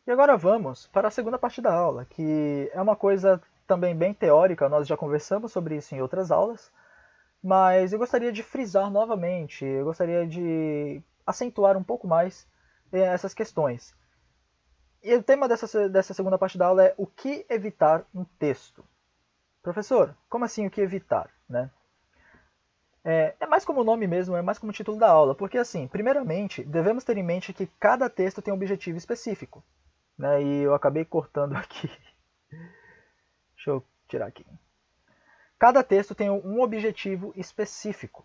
E agora vamos para a segunda parte da aula, que é uma coisa também bem teórica, nós já conversamos sobre isso em outras aulas, mas eu gostaria de frisar novamente, eu gostaria de acentuar um pouco mais essas questões. E o tema dessa segunda parte da aula é o que evitar no texto. Professor, como assim o que evitar, né? É mais como o nome mesmo, é mais como o título da aula, porque assim, primeiramente, devemos ter em mente que cada texto tem um objetivo específico, né? E eu acabei cortando aqui. Deixa eu tirar aqui. Cada texto tem um objetivo específico,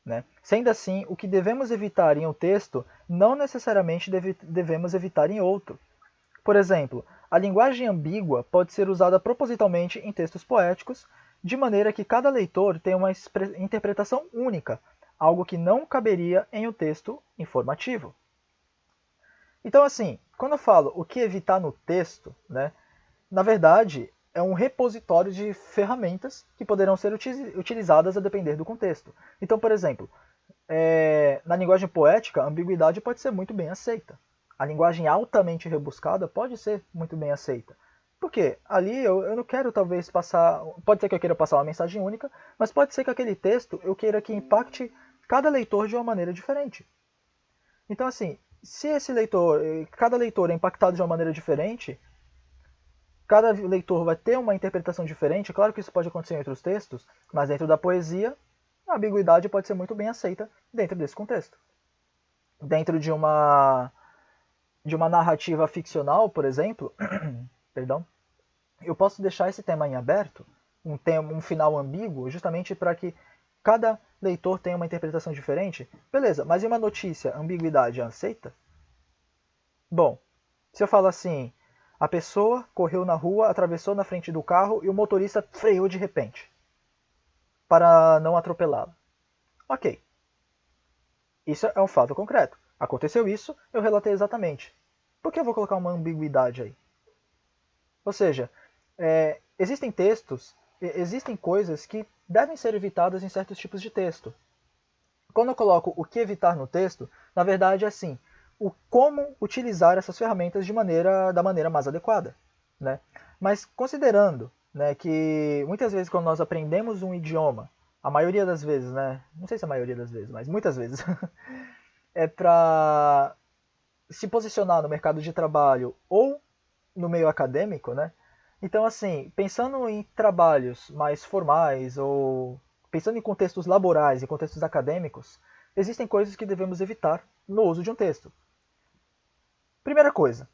né? Sendo assim, o que devemos evitar em um texto não necessariamente devemos evitar em outro. Por exemplo, a linguagem ambígua pode ser usada propositalmente em textos poéticos, de maneira que cada leitor tenha uma interpretação única, algo que não caberia em um texto informativo. Então, assim, quando eu falo o que evitar no texto, né, na verdade, é um repositório de ferramentas que poderão ser utilizadas a depender do contexto. Então, por exemplo, na linguagem poética, a ambiguidade pode ser muito bem aceita. A linguagem altamente rebuscada pode ser muito bem aceita. Porque ali eu não quero talvez passar. Pode ser que eu queira passar uma mensagem única, mas pode ser que aquele texto eu queira que impacte cada leitor de uma maneira diferente. Então, assim, se esse leitor, cada leitor é impactado de uma maneira diferente, cada leitor vai ter uma interpretação diferente. Claro que isso pode acontecer em outros textos, mas dentro da poesia, a ambiguidade pode ser muito bem aceita dentro desse contexto. Dentro de uma narrativa ficcional, por exemplo, perdão, eu posso deixar esse tema em aberto, um final ambíguo, justamente para que cada leitor tenha uma interpretação diferente. Beleza, mas e uma notícia, ambiguidade aceita? Bom, se eu falo assim, a pessoa correu na rua, atravessou na frente do carro e o motorista freou de repente para não atropelá-la. Ok, isso é um fato concreto. Aconteceu isso, eu relatei exatamente. Por que eu vou colocar uma ambiguidade aí? Ou seja, existem textos, existem coisas que devem ser evitadas em certos tipos de texto. Quando eu coloco o que evitar no texto, na verdade é assim, o como utilizar essas ferramentas da maneira mais adequada. Né? Mas considerando, né, que muitas vezes quando nós aprendemos um idioma, a maioria das vezes, né, não sei se é a maioria das vezes, mas muitas vezes, é para se posicionar no mercado de trabalho ou no meio acadêmico, né? Então, assim, pensando em trabalhos mais formais ou pensando em contextos laborais e contextos acadêmicos, existem coisas que devemos evitar no uso de um texto. Primeira coisa,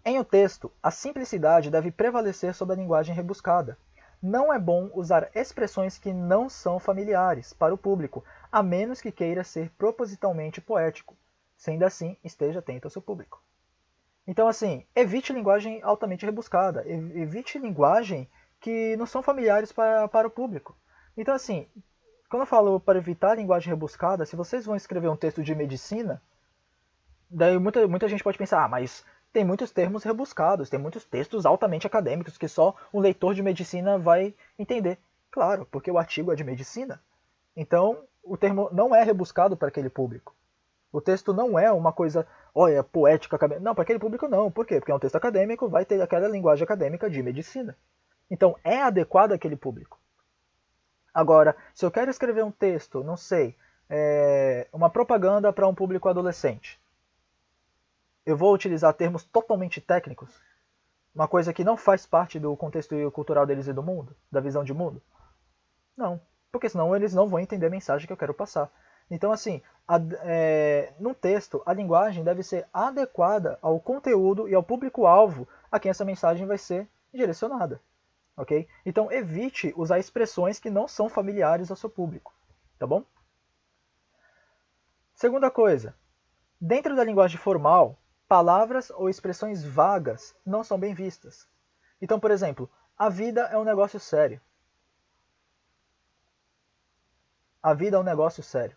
em um texto, a simplicidade deve prevalecer sobre a linguagem rebuscada. Não é bom usar expressões que não são familiares para o público, a menos que queira ser propositalmente poético. Sendo assim, esteja atento ao seu público. Então, assim, evite linguagem altamente rebuscada, evite linguagem que não são familiares para o público. Então, assim, quando eu falo para evitar linguagem rebuscada, se vocês vão escrever um texto de medicina, daí muita gente pode pensar, ah, mas tem muitos termos rebuscados, tem muitos textos altamente acadêmicos que só um leitor de medicina vai entender. Claro, porque o artigo é de medicina. Então, o termo não é rebuscado para aquele público. O texto não é uma coisa, olha, poética, acadêmica. Não, para aquele público não. Por quê? Porque é um texto acadêmico, vai ter aquela linguagem acadêmica de medicina. Então, é adequado àquele público. Agora, se eu quero escrever um texto, não sei, uma propaganda para um público adolescente, eu vou utilizar termos totalmente técnicos? Uma coisa que não faz parte do contexto cultural deles e do mundo, da visão de mundo? Não, porque senão eles não vão entender a mensagem que eu quero passar. Então, assim, no texto, a linguagem deve ser adequada ao conteúdo e ao público-alvo a quem essa mensagem vai ser direcionada. Ok? Então, evite usar expressões que não são familiares ao seu público. Tá bom? Segunda coisa, dentro da linguagem formal, palavras ou expressões vagas não são bem vistas. Então, por exemplo, a vida é um negócio sério. A vida é um negócio sério.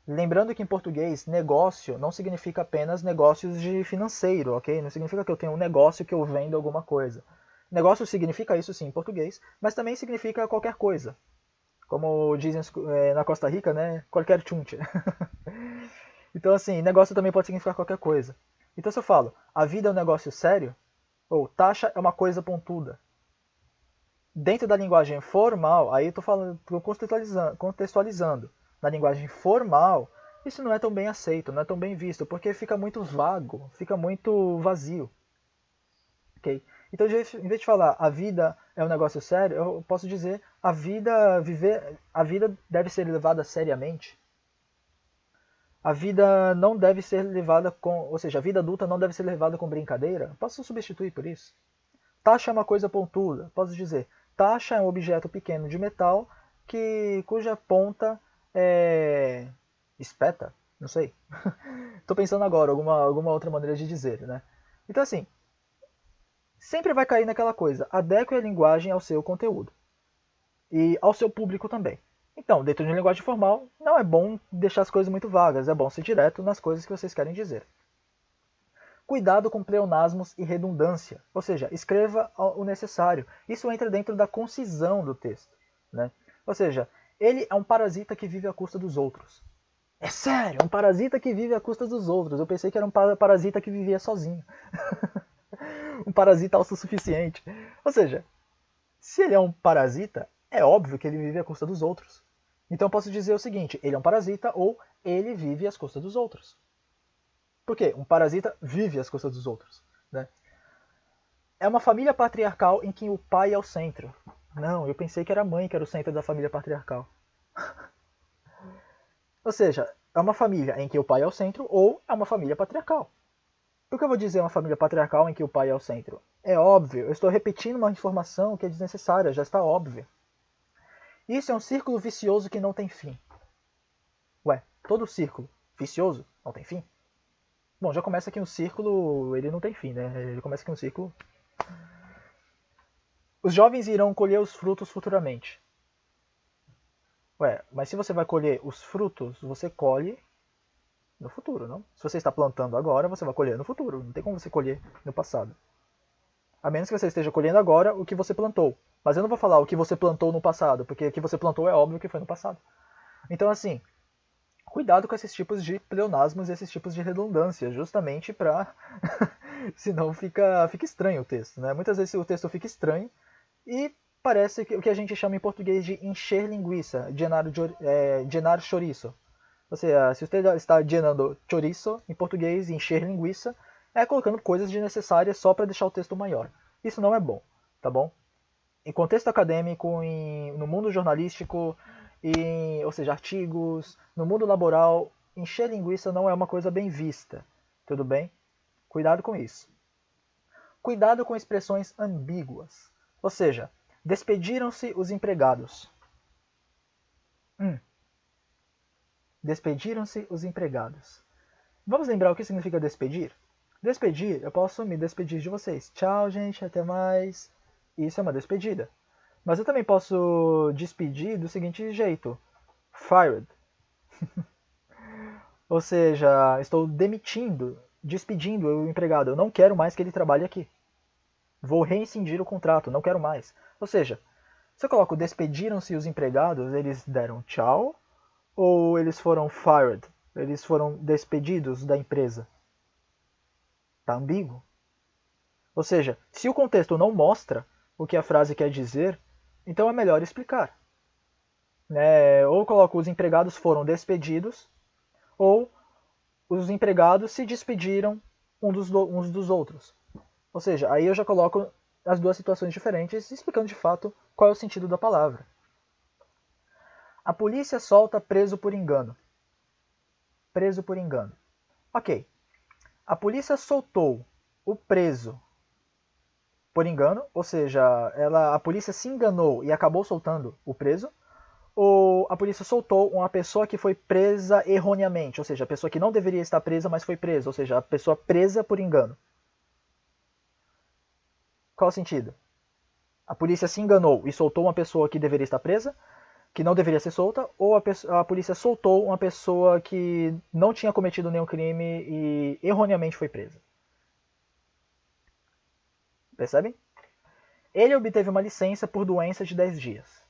Lembrando que em português, negócio não significa apenas negócios de financeiro, ok? Não significa que eu tenho um negócio que eu vendo alguma coisa. Negócio significa isso sim em português, mas também significa qualquer coisa. Como dizem na Costa Rica, né? Qualquer chunche. Então, assim, negócio também pode significar qualquer coisa. Então, se eu falo, a vida é um negócio sério, ou taxa é uma coisa pontuda. Dentro da linguagem formal, aí eu tô contextualizando. Na linguagem formal, isso não é tão bem aceito, não é tão bem visto, porque fica muito vago, fica muito vazio. Okay? Então, em vez de falar a vida é um negócio sério, eu posso dizer a vida deve ser levada seriamente. A vida não deve ser levada com, ou seja, a vida adulta não deve ser levada com brincadeira. Posso substituir por isso? Taxa é uma coisa pontuda. Posso dizer, taxa é um objeto pequeno de metal cuja ponta é espeta, não sei. Estou pensando agora alguma outra maneira de dizer, né? Então assim, sempre vai cair naquela coisa, adeque a linguagem ao seu conteúdo e ao seu público também. Então, dentro de uma linguagem formal, não é bom deixar as coisas muito vagas, é bom ser direto nas coisas que vocês querem dizer. Cuidado com pleonasmos e redundância, ou seja, escreva o necessário. Isso entra dentro da concisão do texto, né? Ou seja, ele é um parasita que vive à custa dos outros. É sério, um parasita que vive à custa dos outros. Eu pensei que era um parasita que vivia sozinho. Um parasita autossuficiente. Ou seja, se ele é um parasita, é óbvio que ele vive à custa dos outros. Então eu posso dizer o seguinte, ele é um parasita ou ele vive às custas dos outros. Por quê? Um parasita vive às custas dos outros. Né? É uma família patriarcal em que o pai é o centro. Não, eu pensei que era a mãe que era o centro da família patriarcal. Ou seja, é uma família em que o pai é o centro ou é uma família patriarcal. Por que eu vou dizer uma família patriarcal em que o pai é o centro? É óbvio, eu estou repetindo uma informação que é desnecessária, já está óbvia. Isso é um círculo vicioso que não tem fim. Ué, todo círculo vicioso não tem fim? Bom, já começa que um círculo, ele não tem fim, né? Ele começa que um círculo... Os jovens irão colher os frutos futuramente. Ué, mas se você vai colher os frutos, você colhe no futuro, não? Se você está plantando agora, você vai colher no futuro. Não tem como você colher no passado. A menos que você esteja colhendo agora o que você plantou. Mas eu não vou falar o que você plantou no passado, porque o que você plantou é óbvio que foi no passado. Então, assim, cuidado com esses tipos de pleonasmos e esses tipos de redundância, justamente para... Senão fica estranho o texto, né? Muitas vezes o texto fica estranho e parece o que a gente chama em português de encher linguiça, llenar chouriço. Ou seja, se você está llenando chouriço, em português, encher linguiça, é colocando coisas desnecessárias só para deixar o texto maior. Isso não é bom, tá bom? Em contexto acadêmico, no mundo jornalístico, ou seja, artigos, no mundo laboral, encher linguiça não é uma coisa bem vista, tudo bem? Cuidado com isso. Cuidado com expressões ambíguas. Ou seja, despediram-se os empregados. Despediram-se os empregados. Vamos lembrar o que significa despedir? Despedir, eu posso me despedir de vocês. Tchau, gente, até mais. Isso é uma despedida. Mas eu também posso despedir do seguinte jeito. Fired. Ou seja, estou despedindo o empregado. Eu não quero mais que ele trabalhe aqui. Vou rescindir o contrato, não quero mais. Ou seja, se eu coloco despediram-se os empregados, eles deram tchau ou eles foram fired? Eles foram despedidos da empresa? Tá ambíguo. Ou seja, se o contexto não mostra o que a frase quer dizer, então é melhor explicar. Ou eu coloco os empregados foram despedidos, ou os empregados se despediram uns dos outros. Ou seja, aí eu já coloco as duas situações diferentes, explicando de fato qual é o sentido da palavra. A polícia solta preso por engano. Preso por engano. Ok. A polícia soltou o preso por engano, ou seja, a polícia se enganou e acabou soltando o preso, ou a polícia soltou uma pessoa que foi presa erroneamente, ou seja, a pessoa que não deveria estar presa, mas foi presa, ou seja, a pessoa presa por engano. Qual o sentido? A polícia se enganou e soltou uma pessoa que deveria estar presa, que não deveria ser solta, ou a polícia soltou uma pessoa que não tinha cometido nenhum crime e erroneamente foi presa. Percebem? Ele obteve uma licença por doença de 10 dias.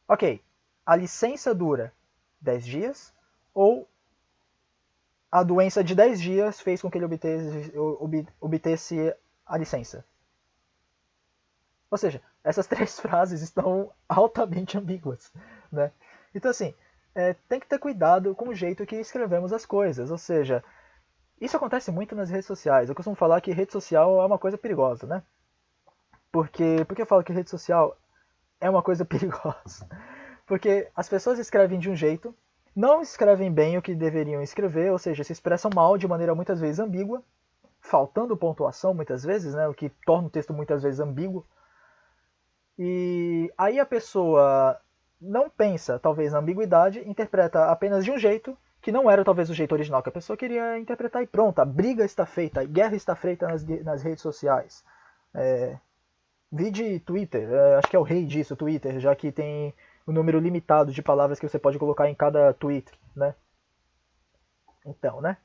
Ok, a licença dura 10 dias ou a doença de 10 dias fez com que ele obtesse a licença. Ou seja, essas 3 frases estão altamente ambíguas, né? Então, assim, tem que ter cuidado com o jeito que escrevemos as coisas. Ou seja, isso acontece muito nas redes sociais. Eu costumo falar que rede social é uma coisa perigosa, né? Por que eu falo que rede social é uma coisa perigosa? Porque as pessoas escrevem de um jeito, não escrevem bem o que deveriam escrever, ou seja, se expressam mal de maneira muitas vezes ambígua, faltando pontuação muitas vezes, né? O que torna o texto muitas vezes ambíguo. E aí a pessoa não pensa, talvez, na ambiguidade, interpreta apenas de um jeito, que não era talvez o jeito original que a pessoa queria interpretar, e pronto, a briga está feita, a guerra está feita nas redes sociais. Vide Twitter, acho que é o rei disso, Twitter, já que tem um número limitado de palavras que você pode colocar em cada tweet, né? Então, né?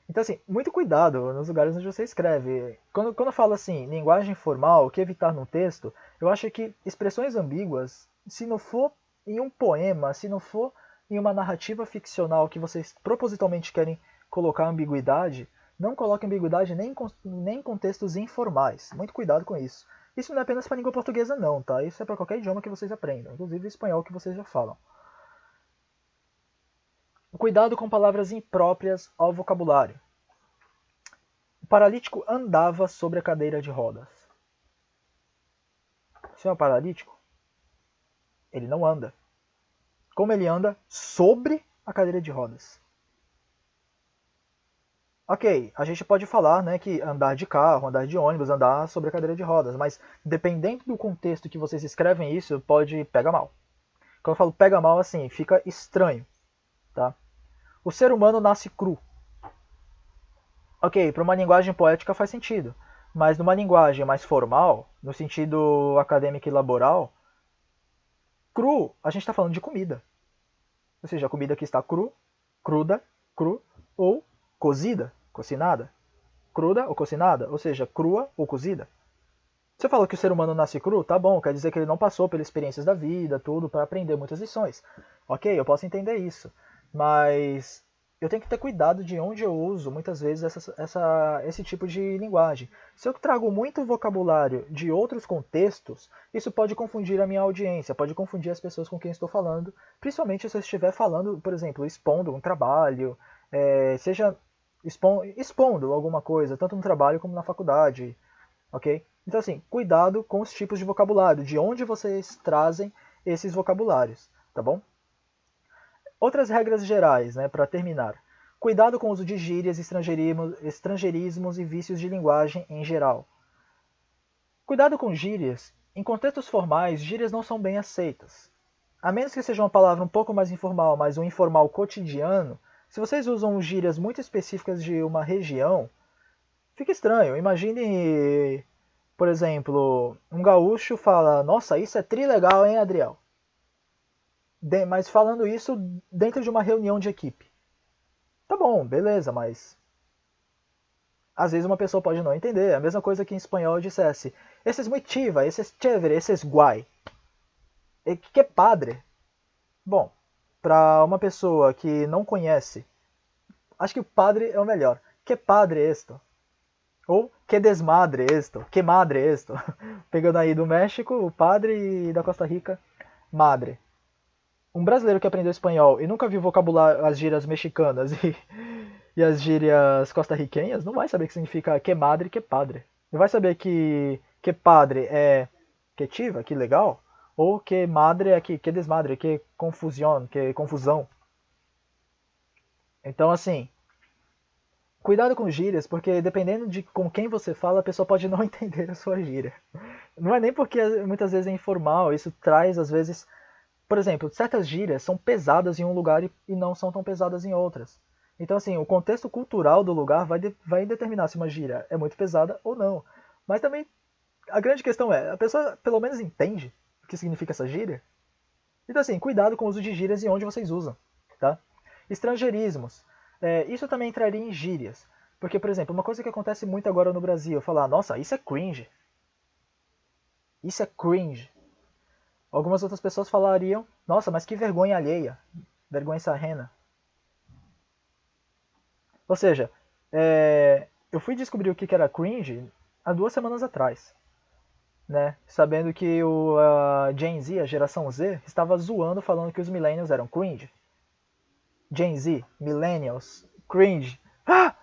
Então, assim, muito cuidado nos lugares onde você escreve. Quando eu falo assim, linguagem formal, o que evitar no texto, eu acho que expressões ambíguas, se não for em um poema, se não for em uma narrativa ficcional que vocês propositalmente querem colocar ambiguidade, não coloque ambiguidade nem em contextos informais. Muito cuidado com isso. Isso não é apenas para a língua portuguesa, não, tá? Isso é para qualquer idioma que vocês aprendam, inclusive o espanhol que vocês já falam. Cuidado com palavras impróprias ao vocabulário. O paralítico andava sobre a cadeira de rodas. Se é um paralítico, ele não anda. Como ele anda sobre a cadeira de rodas? Ok, a gente pode falar, né, que andar de carro, andar de ônibus, andar sobre a cadeira de rodas, mas dependendo do contexto que vocês escrevem isso, pode pegar mal. Quando eu falo pega mal, assim, fica estranho, tá? O ser humano nasce cru. Ok, para uma linguagem poética faz sentido, mas numa linguagem mais formal, no sentido acadêmico e laboral, cru, a gente está falando de comida. Ou seja, a comida que está cruda, cru, ou cozida, cocinada. Cruda ou cocinada, ou seja, crua ou cozida. Você falou que o ser humano nasce cru, tá bom, quer dizer que ele não passou pelas experiências da vida, tudo, para aprender muitas lições. Ok, eu posso entender isso, mas eu tenho que ter cuidado de onde eu uso muitas vezes esse tipo de linguagem. Se eu trago muito vocabulário de outros contextos, isso pode confundir a minha audiência, pode confundir as pessoas com quem estou falando, principalmente se eu estiver falando, por exemplo, expondo um trabalho, seja expondo alguma coisa, tanto no trabalho como na faculdade, ok? Então, assim, cuidado com os tipos de vocabulário, de onde vocês trazem esses vocabulários, tá bom? Outras regras gerais, né, para terminar. Cuidado com o uso de gírias, estrangeirismos e vícios de linguagem em geral. Cuidado com gírias. Em contextos formais, gírias não são bem aceitas. A menos que seja uma palavra um pouco mais informal, mas um informal cotidiano, se vocês usam gírias muito específicas de uma região, fica estranho. Imagine, por exemplo, um gaúcho fala: "Nossa, isso é trilegal, hein, Adriel?" Mas falando isso dentro de uma reunião de equipe. Tá bom, beleza, mas às vezes uma pessoa pode não entender. A mesma coisa que em espanhol eu dissesse: "Esse es muy chiva, esse es chévere, esse es guay." E que é padre? Bom, para uma pessoa que não conhece, acho que o padre é o melhor. Que padre esto? Ou que desmadre esto? Que madre esto? Pegando aí do México, o padre, e da Costa Rica, madre. Um brasileiro que aprendeu espanhol e nunca viu vocabular as gírias mexicanas e as gírias costarriquenhas, não vai saber o que significa que madre e que padre. Não vai saber que padre é que tiva, que legal, ou que madre é que desmadre, que confusão, que confusão. Então, assim, cuidado com gírias, porque dependendo de com quem você fala, a pessoa pode não entender a sua gíria. Não é nem porque muitas vezes é informal, isso traz, às vezes, por exemplo, certas gírias são pesadas em um lugar e não são tão pesadas em outras. Então, assim, o contexto cultural do lugar vai determinar se uma gíria é muito pesada ou não. Mas também, a grande questão é, a pessoa pelo menos entende o que significa essa gíria? Então, assim, cuidado com o uso de gírias e onde vocês usam, tá? Estrangeirismos. Isso também entraria em gírias. Porque, por exemplo, uma coisa que acontece muito agora no Brasil, falar, nossa, isso é cringe. Isso é cringe. Algumas outras pessoas falariam, nossa, mas que vergonha alheia. Vergonha sarrena. Ou seja, eu fui descobrir o que era cringe há 2 semanas atrás, né? Sabendo que a Gen Z, a geração Z, estava zoando falando que os millennials eram cringe. Gen Z, millennials, cringe. Ah!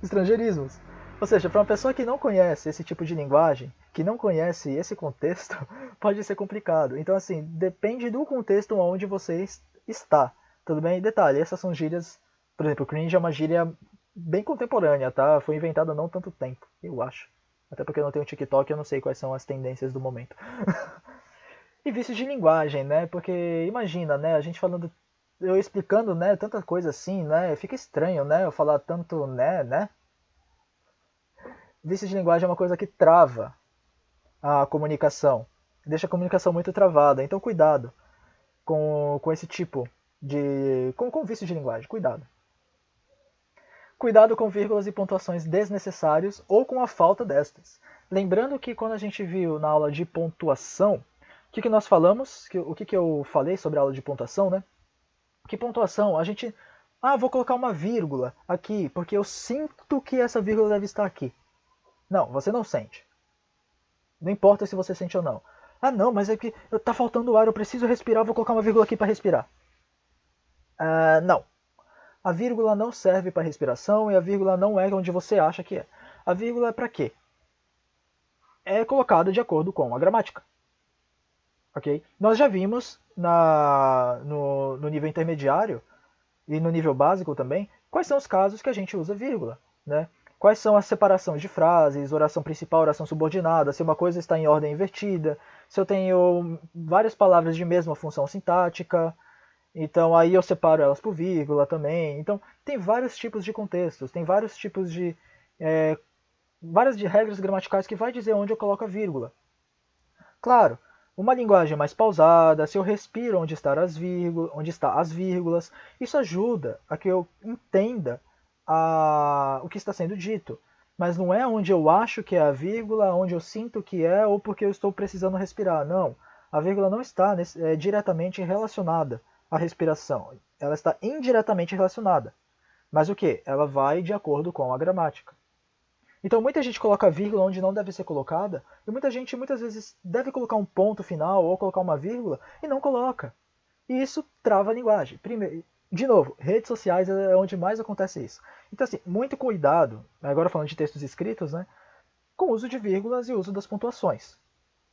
Estrangeirismos. Ou seja, para uma pessoa que não conhece esse tipo de linguagem, que não conhece esse contexto, pode ser complicado. Então, assim, depende do contexto onde você está. Tudo bem? Detalhe, essas são gírias. Por exemplo, cringe é uma gíria bem contemporânea, tá? Foi inventada há não tanto tempo, eu acho. Até porque eu não tenho TikTok, eu não sei quais são as tendências do momento. E vícios de linguagem, né? Porque imagina, né? A gente falando, eu explicando, né? Tanta coisa assim, né? Fica estranho, né? Eu falar tanto, né? Vício de linguagem é uma coisa que trava a comunicação, deixa a comunicação muito travada. Então, cuidado com esse tipo de. Com vício de linguagem, cuidado. Cuidado com vírgulas e pontuações desnecessários ou com a falta destas. Lembrando que quando a gente viu na aula de pontuação, o que nós falamos? O que eu falei sobre a aula de pontuação, né? Que pontuação? A gente. Ah, vou colocar uma vírgula aqui, porque eu sinto que essa vírgula deve estar aqui. Não, você não sente. Não importa se você sente ou não. Ah, não, mas é que tá faltando ar, eu preciso respirar, vou colocar uma vírgula aqui para respirar. Não. A vírgula não serve para respiração e a vírgula não é onde você acha que é. A vírgula é para quê? É colocada de acordo com a gramática. Ok? Nós já vimos no nível intermediário e no nível básico também quais são os casos que a gente usa vírgula, né? Quais são as separações de frases, oração principal, oração subordinada, se uma coisa está em ordem invertida, se eu tenho várias palavras de mesma função sintática, então aí eu separo elas por vírgula também. Então tem vários tipos de contextos, tem vários tipos de várias de regras gramaticais que vai dizer onde eu coloco a vírgula. Claro, uma linguagem mais pausada, se eu respiro onde está as vírgulas, isso ajuda a que eu entenda o que está sendo dito. Mas não é onde eu acho que é a vírgula, onde eu sinto que é, ou porque eu estou precisando respirar. Não, a vírgula não está diretamente relacionada à respiração. Ela está indiretamente relacionada. Mas o que? Ela vai de acordo com a gramática. Então muita gente coloca vírgula onde não deve ser colocada, e muita gente muitas vezes deve colocar um ponto final ou colocar uma vírgula e não coloca. E isso trava a linguagem. Primeiro, de novo, redes sociais é onde mais acontece isso. Então assim, muito cuidado, agora falando de textos escritos, né, com o uso de vírgulas e uso das pontuações.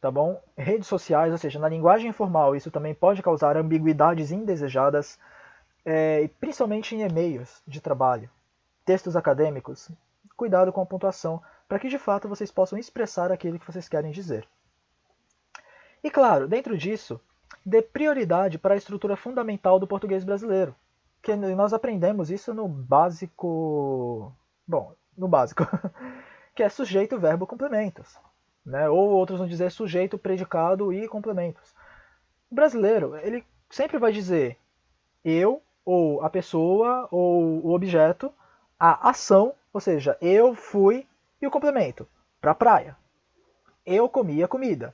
Tá bom? Redes sociais, ou seja, na linguagem informal, isso também pode causar ambiguidades indesejadas, principalmente em e-mails de trabalho, textos acadêmicos. Cuidado com a pontuação, para que de fato vocês possam expressar aquilo que vocês querem dizer. E claro, dentro disso, dê prioridade para a estrutura fundamental do português brasileiro, que nós aprendemos isso no básico, bom, no básico, que é sujeito, verbo, complementos, né? Ou outros vão dizer sujeito, predicado e complementos. O brasileiro, ele sempre vai dizer eu, ou a pessoa, ou o objeto, a ação, ou seja, eu fui e o complemento, para a praia. Eu comi a comida.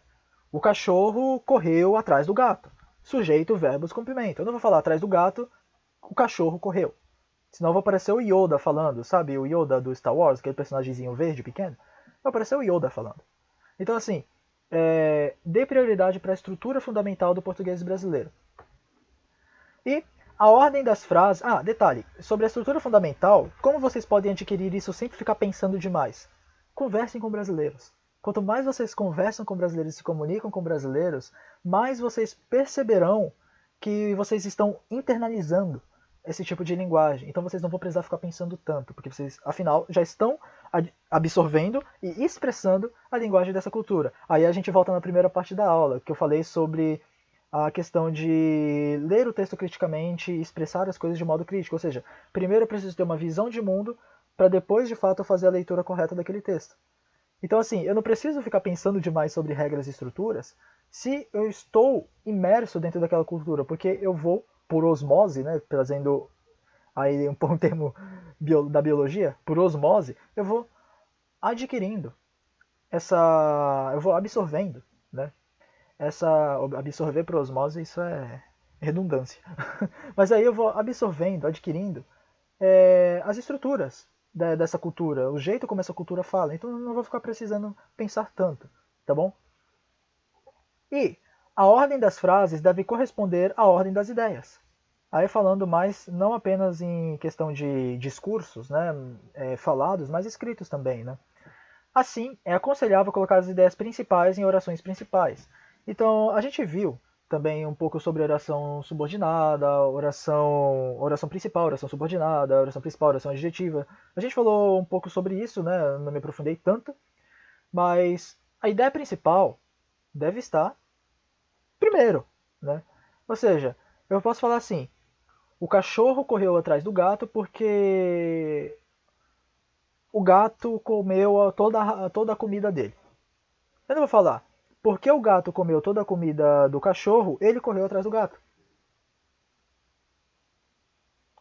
O cachorro correu atrás do gato. Sujeito, verbos, complemento. Eu não vou falar atrás do gato, o cachorro correu. Senão vai aparecer o Yoda falando, sabe? O Yoda do Star Wars, aquele personagemzinho verde pequeno. Vai aparecer o Yoda falando. Então, assim, dê prioridade para a estrutura fundamental do português brasileiro. E a ordem das frases. Ah, detalhe, sobre a estrutura fundamental, como vocês podem adquirir isso sem ficar pensando demais? Conversem com brasileiros. Quanto mais vocês conversam com brasileiros e se comunicam com brasileiros, mais vocês perceberão que vocês estão internalizando esse tipo de linguagem. Então vocês não vão precisar ficar pensando tanto, porque vocês, afinal, já estão absorvendo e expressando a linguagem dessa cultura. Aí a gente volta na primeira parte da aula, que eu falei sobre a questão de ler o texto criticamente e expressar as coisas de modo crítico. Ou seja, primeiro eu preciso ter uma visão de mundo para depois, de fato, fazer a leitura correta daquele texto. Então, assim, eu não preciso ficar pensando demais sobre regras e estruturas se eu estou imerso dentro daquela cultura, porque eu vou, por osmose, né, trazendo aí um termo da biologia, por osmose, eu vou adquirindo eu vou absorvendo, né, absorver por osmose, isso é redundância. Mas aí eu vou absorvendo, adquirindo as estruturas dessa cultura, o jeito como essa cultura fala. Então eu não vou ficar precisando pensar tanto, tá bom? E a ordem das frases deve corresponder à ordem das ideias. Aí falando mais, não apenas em questão de discursos, né, falados, mas escritos também, né? Assim, é aconselhável colocar as ideias principais em orações principais. Então, a gente viu também um pouco sobre oração subordinada, oração principal, oração subordinada, oração principal, oração adjetiva. A gente falou um pouco sobre isso, né? Não me aprofundei tanto, mas a ideia principal deve estar primeiro, né? Ou seja, eu posso falar assim: o cachorro correu atrás do gato porque o gato comeu toda a comida dele. Eu não vou falar, porque o gato comeu toda a comida do cachorro, ele correu atrás do gato.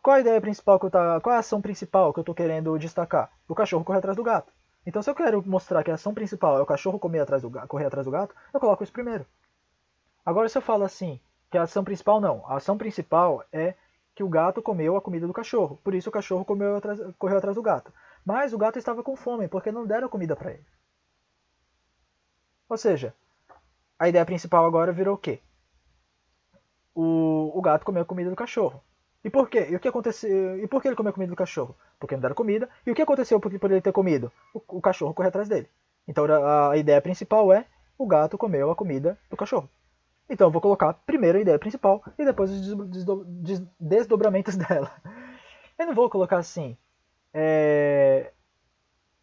Qual a ideia principal qual é a ação principal que eu estou querendo destacar? O cachorro correr atrás do gato. Então, se eu quero mostrar que a ação principal é o cachorro correr atrás do gato, eu coloco isso primeiro. Agora, se eu falo assim, que a ação principal não, a ação principal é que o gato comeu a comida do cachorro, por isso o cachorro correu atrás do gato. Mas o gato estava com fome, porque não deram comida para ele. Ou seja, a ideia principal agora virou o quê? O gato comeu a comida do cachorro. E por quê? E o que aconteceu? E por que ele comeu a comida do cachorro? Porque não deram comida. E o que aconteceu por ele ter comido? O cachorro correu atrás dele. Então a ideia principal é o gato comeu a comida do cachorro. Então eu vou colocar primeiro a ideia principal e depois os desdobramentos dela. Eu não vou colocar assim.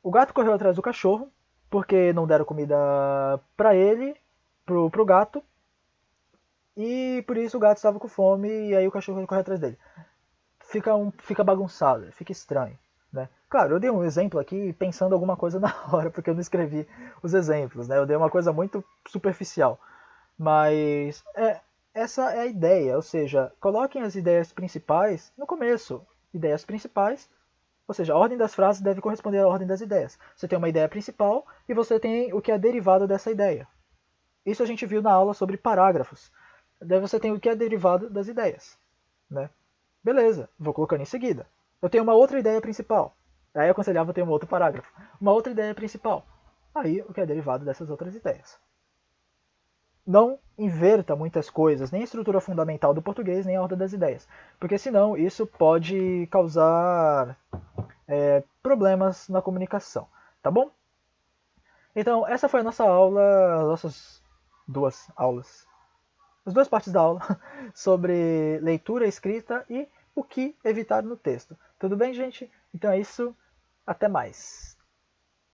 O gato correu atrás do cachorro porque não deram comida para ele, pro gato, e por isso o gato estava com fome e aí o cachorro correu atrás dele. Fica bagunçado, fica estranho. Né? Claro, eu dei um exemplo aqui pensando alguma coisa na hora, porque eu não escrevi os exemplos, né? Eu dei uma coisa muito superficial. Mas essa é a ideia, ou seja, coloquem as ideias principais no começo. Ideias principais, ou seja, a ordem das frases deve corresponder à ordem das ideias. Você tem uma ideia principal e você tem o que é derivado dessa ideia. Isso a gente viu na aula sobre parágrafos. Daí você tem o que é derivado das ideias. Né? Beleza, vou colocando em seguida. Eu tenho uma outra ideia principal. Aí eu aconselhava ter um outro parágrafo. Uma outra ideia principal. Aí o que é derivado dessas outras ideias. Não inverta muitas coisas, nem a estrutura fundamental do português, nem a ordem das ideias. Porque senão isso pode causar problemas na comunicação. Tá bom? Então, essa foi a nossa aula, nossas duas aulas, as duas partes da aula, sobre leitura, escrita e o que evitar no texto. Tudo bem, gente? Então é isso. Até mais.